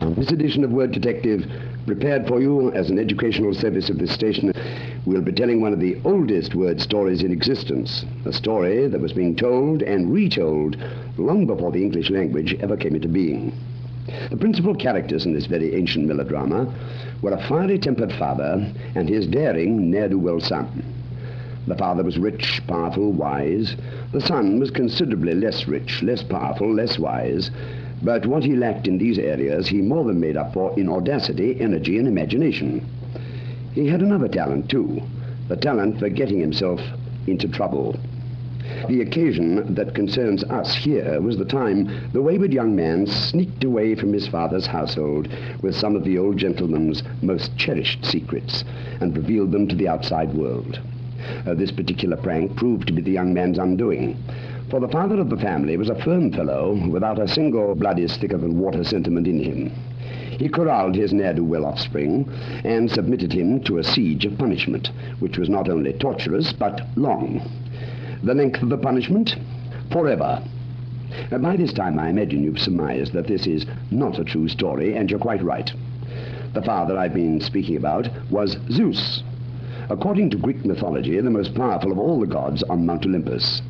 This edition of Word Detective, prepared for you as an educational service of this station, will be telling one of the oldest word stories in existence, a story that was being told and retold long before the English language ever came into being. The principal characters in this very ancient melodrama were a fiery-tempered father and his daring ne'er-do-well son. The father was rich, powerful, wise. The son was considerably less rich, less powerful, less wise, but what he lacked in these areas he more than made up for in audacity, energy, and imagination. He had another talent, too, the talent for getting himself into trouble. The occasion that concerns us here was the time the wayward young man sneaked away from his father's household with some of the old gentleman's most cherished secrets and revealed them to the outside world. This particular prank proved to be the young man's undoing, for the father of the family was a firm fellow without a single blood is thicker than water sentiment in him. He corralled his ne'er-do-well offspring and submitted him to a siege of punishment, which was not only torturous but long. The length of the punishment? Forever. By this time I imagine you've surmised that this is not a true story, and you're quite right. The father I've been speaking about was Zeus, according to Greek mythology, the most powerful of all the gods on Mount Olympus.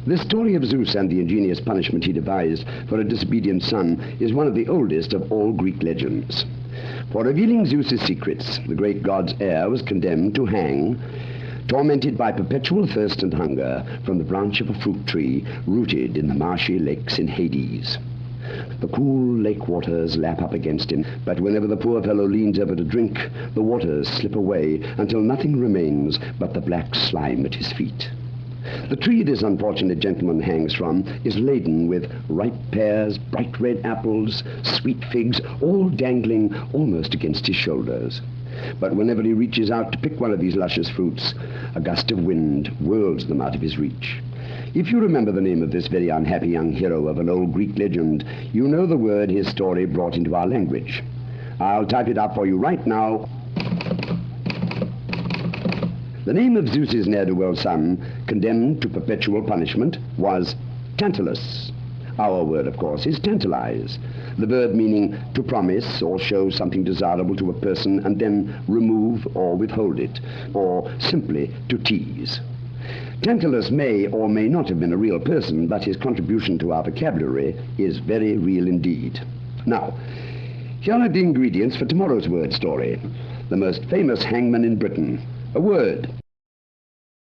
The story of Zeus and the ingenious punishment he devised for a disobedient son is one of the oldest of all Greek legends. For revealing Zeus's secrets, the great god's heir was condemned to hang, tormented by perpetual thirst and hunger from the branch of a fruit tree rooted in the marshy lakes in Hades. The cool lake waters lap up against him, but whenever the poor fellow leans over to drink, the waters slip away until nothing remains but the black slime at his feet. The tree this unfortunate gentleman hangs from is laden with ripe pears, bright red apples, sweet figs, all dangling almost against his shoulders. But whenever he reaches out to pick one of these luscious fruits, a gust of wind whirls them out of his reach. If you remember the name of this very unhappy young hero of an old Greek legend, you know the word his story brought into our language. I'll type it up for you right now. The name of Zeus's ne'er-do-well son, condemned to perpetual punishment, was Tantalize. Our word, of course, is tantalize, the verb meaning to promise or show something desirable to a person and then remove or withhold it, or simply to tease. Tantalize may or may not have been a real person, but his contribution to our vocabulary is very real indeed. Now, here are the ingredients for tomorrow's word story. The most famous hangman in Britain. A word,